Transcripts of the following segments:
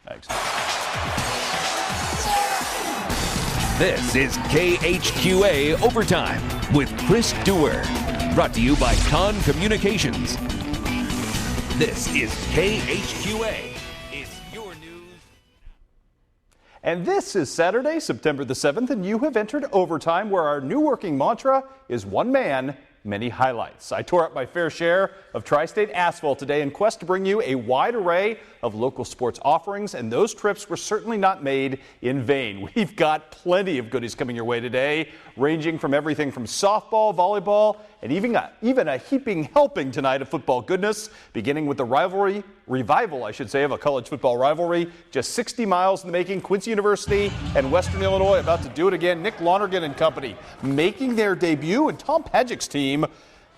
Thanks. This is KHQA Overtime with Chris Dewar. Brought to you by Con Communications. This is KHQA. It's your news. And this is Saturday, September the 7th, and you have entered Overtime, where our new working mantra is one man, many highlights. I tore up my fair share of Tri-State asphalt today in quest to bring you a wide array of local sports offerings, and those trips were certainly not made in vain. We've got plenty of goodies coming your way today, ranging from everything from softball, volleyball, and even a heaping helping tonight of football goodness, beginning with the revival, of a college football rivalry. Just 60 miles in the making. Quincy University and Western Illinois about to do it again. Nick Lonergan and company making their debut, and Tom Pagic's team,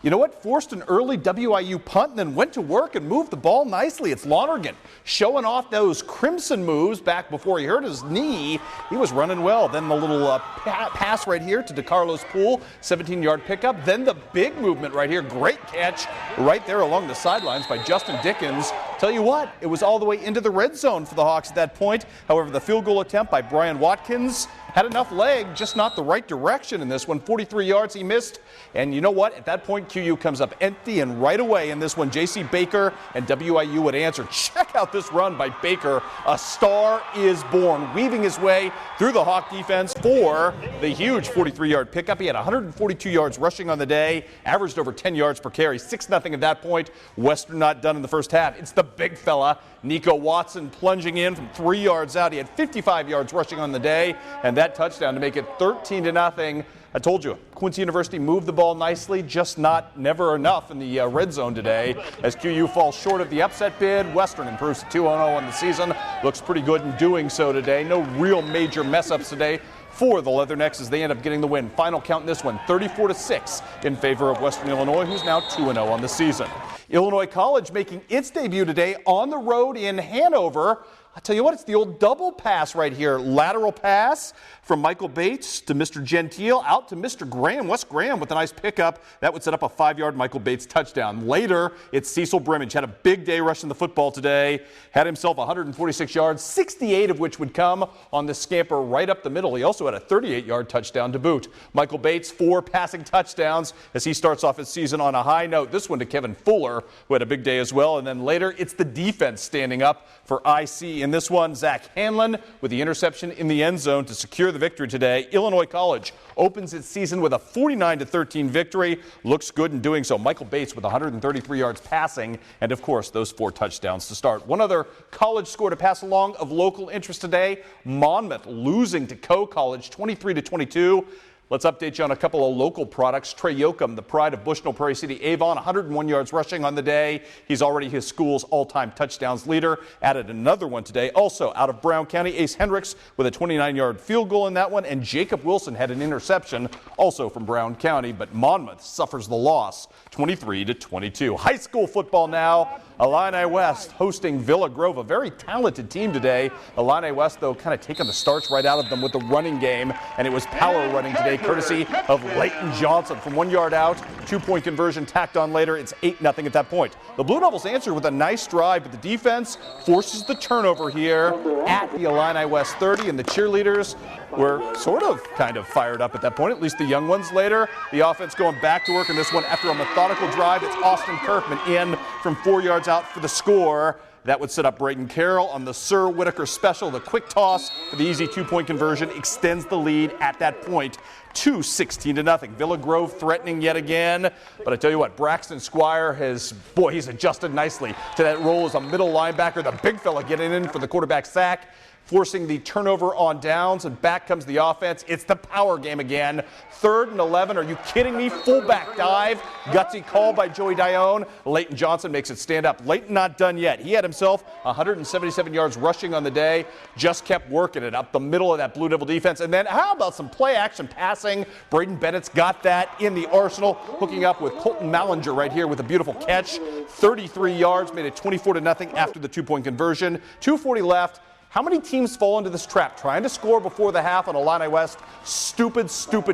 you know what, forced an early WIU punt and then went to work and moved the ball nicely. It's Lonergan showing off those crimson moves back before he hurt his knee. He was running well. Then the little pass right here to DeCarlos Poole, 17-yard pickup. Then the big movement right here. Great catch right there along the sidelines by Justin Dickens. Tell you what, it was all the way into the red zone for the Hawks at that point. However, the field goal attempt by Brian Watkins had enough leg, just not the right direction in this one. 43 yards he missed. And you know what? At that point, QU comes up empty, and right away in this one, J.C. Baker and WIU would answer. Check out this run by Baker. A star is born, weaving his way through the Hawk defense for the huge 43-yard pickup. He had 142 yards rushing on the day, averaged over 10 yards per carry, 6-0 at that point. Western not done in the first half. It's the big fella, Nico Watson, plunging in from 3 yards out. He had 55 yards rushing on the day, and that touchdown to make it 13-0. I told you, Quincy University moved the ball nicely, just never enough in the red zone today. As QU falls short of the upset bid, Western improves to 2-0 on the season. Looks pretty good in doing so today. No real major mess-ups today for the Leathernecks as they end up getting the win. Final count in this one, 34-6 in favor of Western Illinois, who's now 2-0 on the season. Illinois College making its debut today on the road in Hanover. I'll tell you what, it's the old double pass right here. Lateral pass from Michael Bates to Mr. Gentile, out to Mr. Graham. Wes Graham with a nice pickup. That would set up a 5-yard Michael Bates touchdown. Later, it's Cecil Brimage. Had a big day rushing the football today. Had himself 146 yards, 68 of which would come on the scamper right up the middle. He also had a 38-yard touchdown to boot. Michael Bates, 4 passing touchdowns as he starts off his season on a high note. This one to Kevin Fuller, who had a big day as well. And then later, it's the defense standing up for IC. In this one, Zach Hanlon with the interception in the end zone to secure the victory today. Illinois College opens its season with a 49-13 victory. Looks good in doing so. Michael Bates with 133 yards passing, and of course, those 4 touchdowns to start. One other college score to pass along of local interest today. Monmouth losing to Coe College 23-22. Let's update you on a couple of local products. Trey Yoakum, the pride of Bushnell Prairie City Avon, 101 yards rushing on the day. He's already his school's all-time touchdowns leader. Added another one today. Also out of Brown County, Ace Hendricks with a 29-yard field goal in that one. And Jacob Wilson had an interception also from Brown County. But Monmouth suffers the loss, 23-22. High school football now. Illini West hosting Villa Grove, a very talented team today. Illini West, though, kind of taking the starch right out of them with the running game, and it was power running today, courtesy of Leighton Johnson from 1 yard out. 2-point conversion tacked on later. It's 8-0 at that point. The Blue Devils answer with a nice drive, but the defense forces the turnover here at the Illini West 30, and the cheerleaders were sort of kind of fired up at that point, at least the young ones. Later, the offense going back to work in this one after a methodical drive. It's Austin Kirkman in from 4 yards out for the score. That would set up Braden Carroll on the Sir Whitaker special. The quick toss for the easy 2-point conversion extends the lead at that point to 16-0. Villa Grove threatening yet again. But I tell you what, Braxton Squire he's adjusted nicely to that role as a middle linebacker. The big fella getting in for the quarterback sack, forcing the turnover on downs, and back comes the offense. It's the power game again. 3rd and 11. Are you kidding me? Fullback dive. Gutsy call by Joey Dione. Leighton Johnson makes it stand up. Leighton not done yet. He had himself 177 yards rushing on the day. Just kept working it up the middle of that Blue Devil defense. And then how about some play action passing? Braden Bennett's got that in the arsenal, hooking up with Colton Mallinger right here with a beautiful catch. 33 yards, made it 24-0 after the 2-point conversion. 2:40 left. How many teams fall into this trap, trying to score before the half on Illini West? Stupid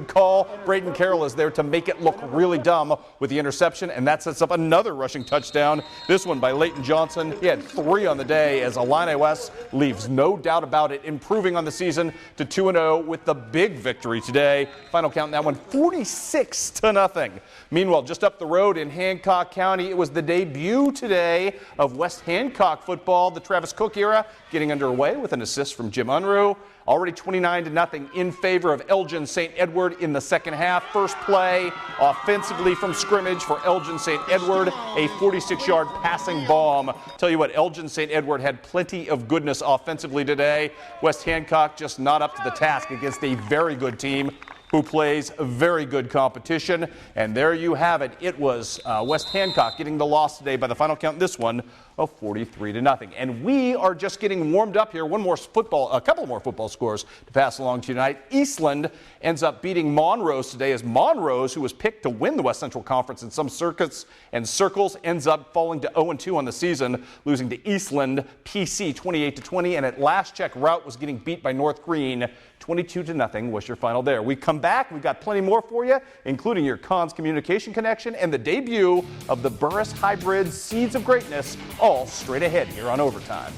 call. Braden Carroll is there to make it look really dumb with the interception, and that sets up another rushing touchdown. This one by Leighton Johnson. He had 3 on the day as Illini West leaves no doubt about it, improving on the season to 2-0 with the big victory today. Final count in that one, 46-0. Meanwhile, just up the road in Hancock County, it was the debut today of West Hancock football. The Travis Cook era getting underway with an assist from Jim Unruh. Already 29-0 in favor of Elgin St. Edward in the second half. First play offensively from scrimmage for Elgin St. Edward, a 46-yard passing bomb. Tell you what, Elgin St. Edward had plenty of goodness offensively today. West Hancock just not up to the task against a very good team who plays very good competition. And there you have it. It was West Hancock getting the loss today by the final count in this one of 43-0. And we are just getting warmed up here. A couple more football scores to pass along to you tonight. Eastland ends up beating Monrose today as Monrose, who was picked to win the West Central Conference in some circuits and circles, ends up falling to 0-2 on the season, losing to Eastland PC 28-20. And at last check, Route was getting beat by North Green 22-0 was your final there. We come back. We've got plenty more for you, including your Cons Communication Connection and the debut of the Burris Hybrid Seeds of Greatness, all straight ahead here on Overtime.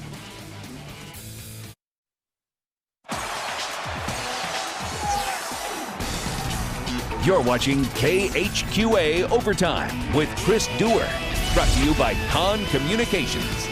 You're watching KHQA Overtime with Chris Dewar, brought to you by Con Communications.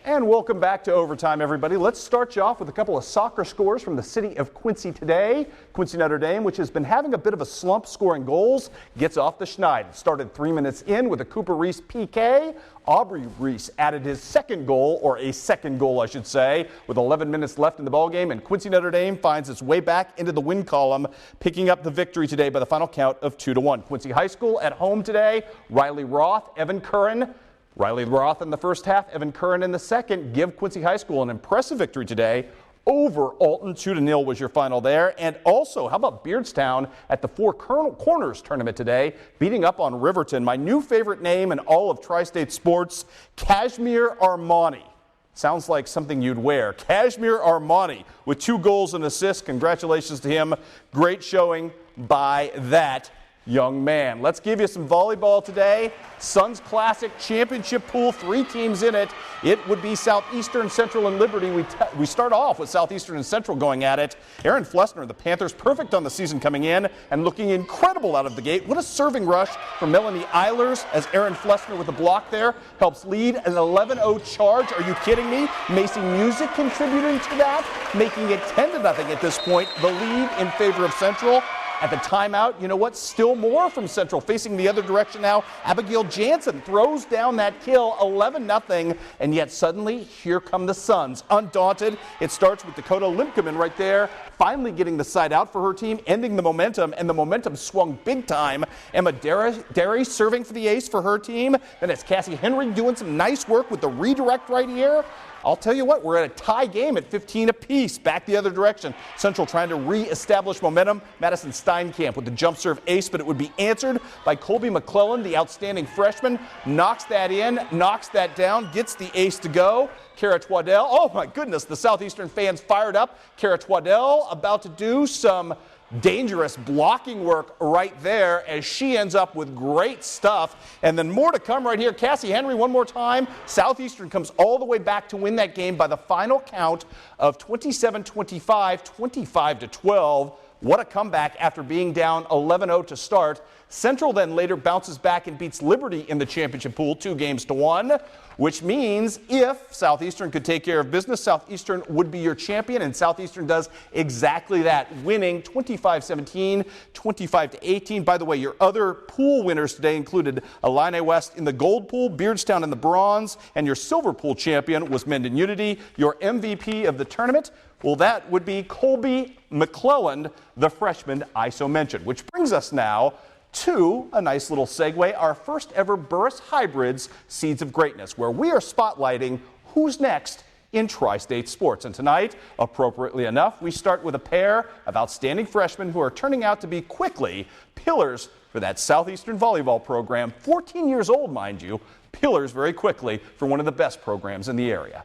And welcome back to Overtime, everybody. Let's start you off with a couple of soccer scores from the city of Quincy today. Quincy Notre Dame, which has been having a bit of a slump scoring goals, gets off the schneid. Started 3 minutes in with a Cooper Reese PK. Aubrey Reese added his second goal, or a second goal, I should say, with 11 minutes left in the ballgame. And Quincy Notre Dame finds its way back into the win column, picking up the victory today by the final count of 2-1. Quincy High School at home today. Riley Roth, Evan Curran. Riley Roth in the first half, Evan Curran in the second, give Quincy High School an impressive victory today over Alton. 2-0 was your final there. And also, how about Beardstown at the Four Corners tournament today, beating up on Riverton. My new favorite name in all of Tri-State sports, Kashmir Armani. Sounds like something you'd wear. Kashmir Armani with 2 goals and assists. Congratulations to him. Great showing by that young man. Let's give you some volleyball today. Suns Classic Championship pool, 3 teams in it. It would be Southeastern, Central, and Liberty. We start off with Southeastern and Central going at it. Aaron Flessner, the Panthers, perfect on the season coming in and looking incredible out of the gate. What a serving rush from Melanie Eilers as Aaron Flessner with the block there helps lead an 11-0 charge. Are you kidding me? Macy Music contributing to that, making it 10-0 at this point. The lead in favor of Central. At the timeout, you know what? Still more from Central. Facing the other direction now, Abigail Jansen throws down that kill, 11-0, and yet suddenly, here come the Suns. Undaunted, it starts with Dakota Limkeman right there, finally getting the side out for her team, ending the momentum, and the momentum swung big time. Emma Derry serving for the ace for her team. Then it's Cassie Henry doing some nice work with the redirect right here. I'll tell you what, we're at a tie game at 15 apiece. Back the other direction. Central trying to re-establish momentum. Madison Steinkamp with the jump serve ace, but it would be answered by Colby McClellan, the outstanding freshman. Knocks that in, knocks that down, gets the ace to go. Kara Twaddell, oh my goodness, the Southeastern fans fired up. Kara Twaddell about to do some dangerous blocking work right there as she ends up with great stuff. And then more to come right here. Cassie Henry one more time. Southeastern comes all the way back to win that game by the final count of 27-25, 25-12. What a comeback after being down 11-0 to start. Central then later bounces back and beats Liberty in the championship pool 2-1, which means if Southeastern could take care of business, Southeastern would be your champion, and Southeastern does exactly that, winning 25-17, 25-18. By the way, your other pool winners today included Illini West in the gold pool, Beardstown in the bronze, and your silver pool champion was Mendon Unity. Your MVP of the tournament, well, that would be Colby McClellan, the freshman I so mentioned, which brings us now to a nice little segue, our first ever Burris Hybrids Seeds of Greatness, where we are spotlighting who's next in Tri-State sports. And tonight, appropriately enough, we start with a pair of outstanding freshmen who are turning out to be quickly pillars for that Southeastern volleyball program. 14 years old, mind you, pillars very quickly for one of the best programs in the area.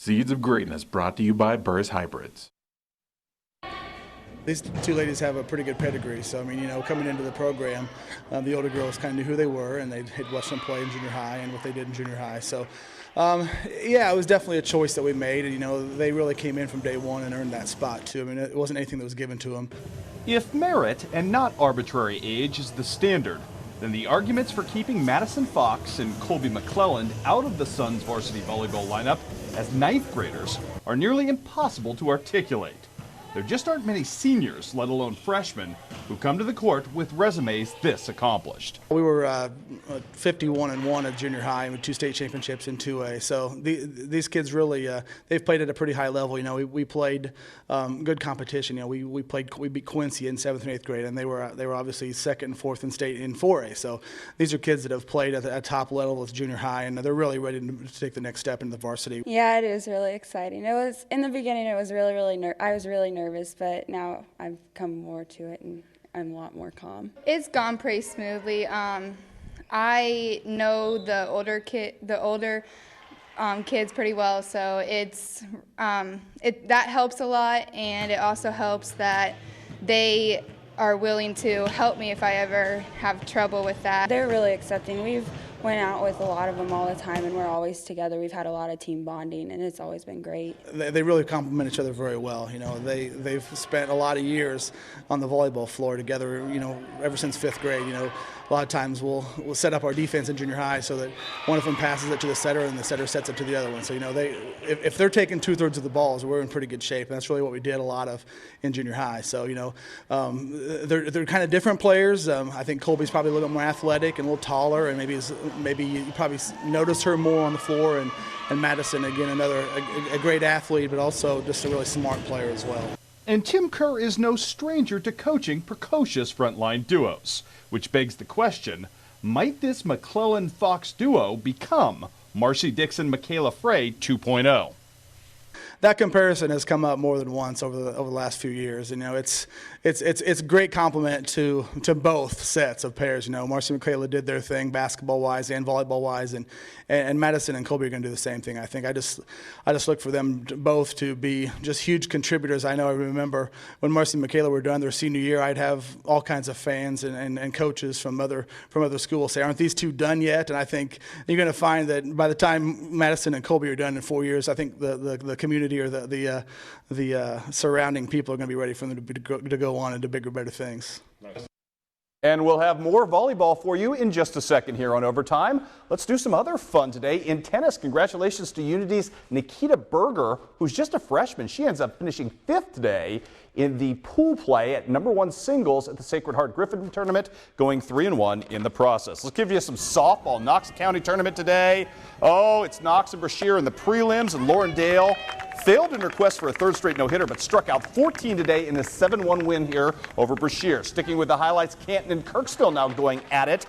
Seeds of Greatness brought to you by Burris Hybrids. These two ladies have a pretty good pedigree, so I mean, coming into the program, the older girls kind of knew who they were, and they had watched them play in junior high and what they did in junior high. So, yeah, it was definitely a choice that we made, and they really came in from day one and earned that spot too. I mean, it wasn't anything that was given to them. If merit and not arbitrary age is the standard, then the arguments for keeping Madison Fox and Colby McClelland out of the Suns varsity volleyball lineup as ninth graders are nearly impossible to articulate. There just aren't many seniors, let alone freshmen, who come to the court with resumes this accomplished. We were 51-1 at junior high with 2 state championships in 2A. So these kids really, they've played at a pretty high level. We played good competition. We beat Quincy in 7th and 8th grade, and they were obviously 2nd and 4th in state in 4A. So these are kids that have played at the top level of junior high, and they're really ready to take the next step into the varsity. Yeah, it is really exciting. It was in the beginning. It was really I was really nervous, but now I've come more to it and I'm a lot more calm. It's gone pretty smoothly. I know the older kids pretty well, so that helps a lot, and it also helps that they are willing to help me if I ever have trouble with that. They're really accepting. We've went out with a lot of them all the time, and we're always together. We've had a lot of team bonding, and it's always been great. They really complement each other very well. They've spent a lot of years on the volleyball floor together, ever since 5th grade. A lot of times we'll set up our defense in junior high so that one of them passes it to the setter and the setter sets it to the other one. So, if they're taking 2/3 of the balls, we're in pretty good shape. And that's really what we did a lot of in junior high. So, they're kind of different players. I think Colby's probably a little bit more athletic and a little taller, and maybe you probably notice her more on the floor. And Madison, again, a great athlete, but also just a really smart player as well. And Tim Kerr is no stranger to coaching precocious frontline duos, which begs the question, might this McClelland-Fox duo become Marcy Dixon-Michaela Frey 2.0? That comparison has come up more than once over the last few years. It's a great compliment to both sets of pairs. Marcy and Michaela did their thing basketball-wise and volleyball-wise, and Madison and Colby are going to do the same thing. I think I just look for them both to be just huge contributors. I remember when Marcy and Michaela were done their senior year, I'd have all kinds of fans and coaches from other schools say, "Aren't these two done yet?" And I think you're going to find that by the time Madison and Colby are done in 4 years, I think the community or the surrounding people are going to be ready for them to go on into bigger, better things. Nice. And we'll have more volleyball for you in just a second here on Overtime. Let's do some other fun today. In tennis, congratulations to Unity's Nikita Berger, who's just a freshman. She ends up finishing 5th today in the pool play at #1 singles at the Sacred Heart Griffin tournament, going 3-1 in the process. Let's give you some softball. Knox County tournament today. Oh, it's Knox and Brashear in the prelims, and Lauren Dale failed in her quest for a 3rd straight no-hitter, but struck out 14 today in a 7-1 win here over Brashear. Sticking with the highlights, Canton and Kirksville now going at it.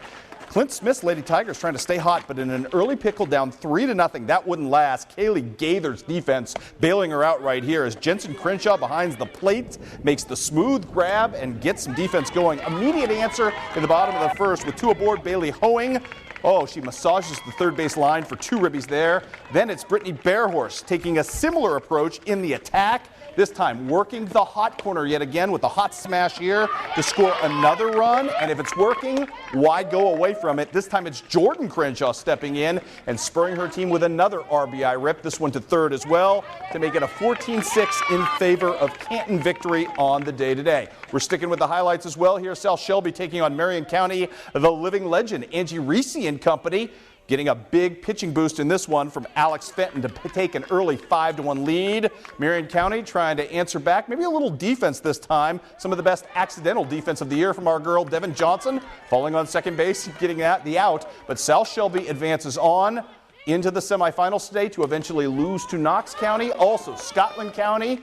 Clint Smith's Lady Tigers trying to stay hot, but in an early pickle down 3-0. That wouldn't last. Kaylee Gaither's defense bailing her out right here as Jensen Crenshaw behind the plate makes the smooth grab and gets some defense going. Immediate answer in the bottom of the first with 2 aboard. Bailey Hoeing. Oh, she massages the third base line for 2 ribbies there. Then it's Brittany Bearhorse taking a similar approach in the attack. This time working the hot corner yet again with a hot smash here to score another run. And if it's working, why go away from it? This time it's Jordan Crenshaw stepping in and spurring her team with another RBI rip. This one to 3rd as well to make it a 14-6 in favor of Canton victory on the day today. We're sticking with the highlights as well here. South Shelby taking on Marion County, the living legend Angie Reese and company. Getting a big pitching boost in this one from Alex Fenton to take an early 5-1 lead. Marion County trying to answer back, maybe a little defense this time. Some of the best accidental defense of the year from our girl Devin Johnson, falling on second base, getting the out. But South Shelby advances on into the semifinals today to eventually lose to Knox County. Also Scotland County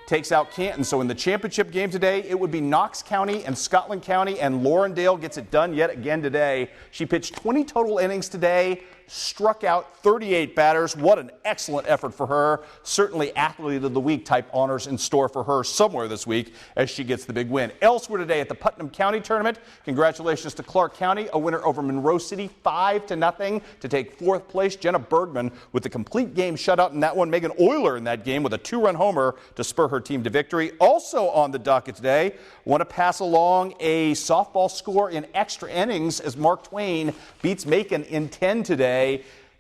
takes out Canton. So in the championship game today, it would be Knox County and Scotland County, and Laurendale gets it done yet again today. She pitched 20 total innings today, struck out 38 batters. What an excellent effort for her. Certainly Athlete of the Week type honors in store for her somewhere this week as she gets the big win. Elsewhere today at the Putnam County Tournament, congratulations to Clark County, a winner over Monroe City 5-0 to take fourth place. Jenna Bergman with the complete game shutout in that one. Megan Euler in that game with a 2-run homer to spur her team to victory. Also on the docket today, want to pass along a softball score in extra innings as Mark Twain beats Macon in 10 today.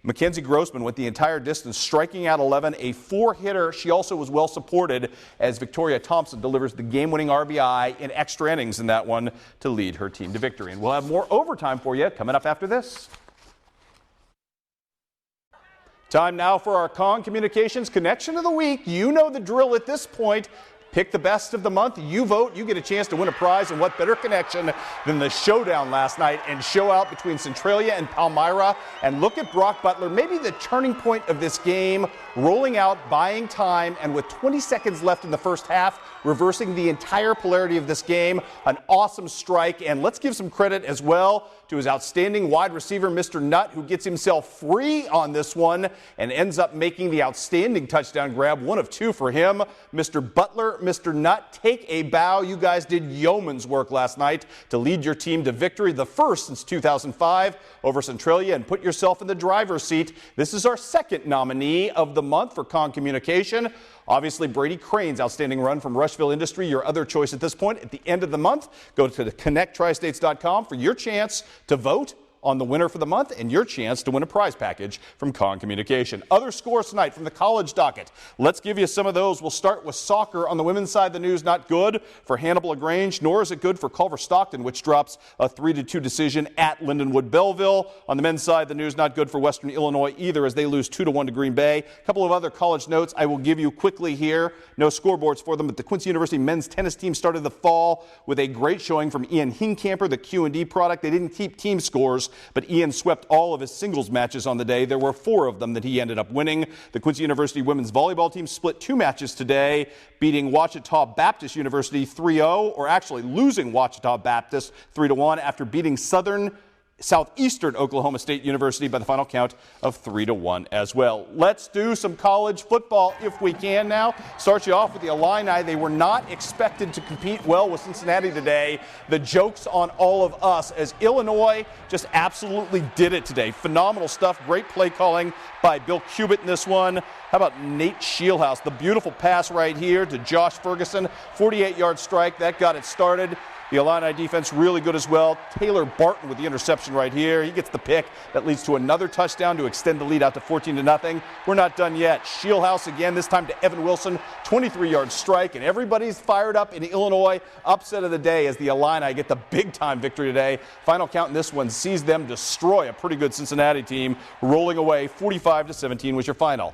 Mackenzie Grossman went the entire distance, striking out 11, a 4-hitter. She also was well supported as Victoria Thompson delivers the game-winning RBI in extra innings in that one to lead her team to victory. And we'll have more overtime for you coming up after this. Time now for our Kong Communications Connection of the Week. You know the drill at this point. Pick the best of the month. You vote. You get a chance to win a prize. And what better connection than the showdown last night and show out between Centralia and Palmyra. And look at Brock Butler, maybe the turning point of this game, rolling out, buying time, and with 20 seconds left in the first half, reversing the entire polarity of this game. An awesome strike. And let's give some credit as well to his outstanding wide receiver, Mr. Nutt, who gets himself free on this one and ends up making the outstanding touchdown grab. 1 of 2 for him. Mr. Butler, Mr. Nutt, take a bow. You guys did yeoman's work last night to lead your team to victory, the first since 2005 over Centralia, and put yourself in the driver's seat. This is our second nominee of the month for Kong Communication. Obviously, Brady Crane's outstanding run from Rushville Industry, your other choice at this point. At the end of the month, go to connecttristates.com for your chance to vote on the winner for the month and your chance to win a prize package from Kong Communication. Other scores tonight from the college docket. Let's give you some of those. We'll start with soccer. On the women's side, the news not good for Hannibal LaGrange, nor is it good for Culver Stockton, which drops a 3-2 decision at Lindenwood Belleville. On the men's side, the news not good for Western Illinois either as they lose 2-1 to Green Bay. A couple of other college notes I will give you quickly here. No scoreboards for them, but the Quincy University men's tennis team started the fall with a great showing from Ian Hincamper, the Q&D product. They didn't keep team scores, but Ian swept all of his singles matches on the day. There were 4 of them that he ended up winning. The Quincy University women's volleyball team split 2 matches today, beating Ouachita Baptist University 3-0, or actually losing Ouachita Baptist 3-1 after beating Southeastern Oklahoma State University by the final count of 3-1 as well. Let's do some college football if we can now. Start you off with the Illini. They were not expected to compete well with Cincinnati today. The joke's on all of us as Illinois just absolutely did it today. Phenomenal stuff. Great play calling by Bill Cubit in this one. How about Nate Shieldhouse? The beautiful pass right here to Josh Ferguson. 48-yard strike. That got it started. The Illini defense really good as well. Taylor Barton with the interception right here. He gets the pick that leads to another touchdown to extend the lead out to 14-0. We're not done yet. Shieldhouse again, this time to Evan Wilson. 23-yard strike, and everybody's fired up in Illinois. Upset of the day as the Illini get the big-time victory today. Final count in this one sees them destroy a pretty good Cincinnati team, rolling away 45-17 was your final.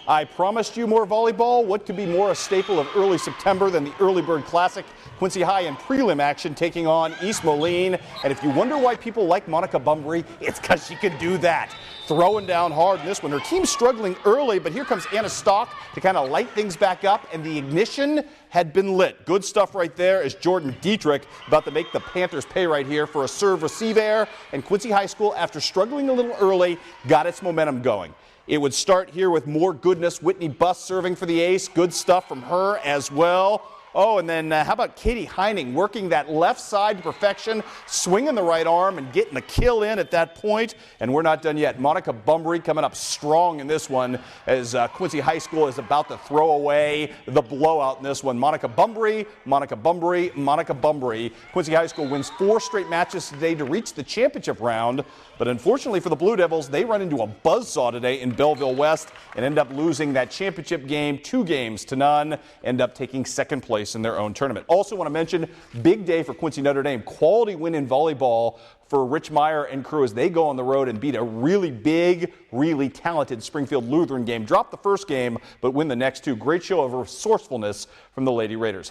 I promised you more volleyball. What could be more a staple of early September than the Early Bird Classic? Quincy High in prelim action taking on East Moline. And if you wonder why people like Monica Bunbury, it's because she can do that. Throwing down hard in this one. Her team's struggling early, but here comes Anna Stock to kind of light things back up, and the ignition had been lit. Good stuff right there as Jordan Dietrich about to make the Panthers pay right here for a serve receive air. And Quincy High School, after struggling a little early, got its momentum going. It would start here with more goodness. Whitney Buss serving for the ace. Good stuff from her as well. Oh, and then how about Katie Heining working that left side to perfection, swinging the right arm and getting the kill in at that point. And we're not done yet. Monica Bunbury coming up strong in this one as Quincy High School is about to throw away the blowout in this one. Monica Bunbury, Monica Bunbury, Monica Bunbury. Quincy High School wins 4 straight matches today to reach the championship round. But unfortunately for the Blue Devils, they run into a buzzsaw today in Belleville West and end up losing that championship game 2-0, end up taking second place in their own tournament. Also want to mention, big day for Quincy Notre Dame. Quality win in volleyball for Rich Meyer and crew as they go on the road and beat a really big, really talented Springfield Lutheran game. Drop the first game, but win the next 2. Great show of resourcefulness from the Lady Raiders.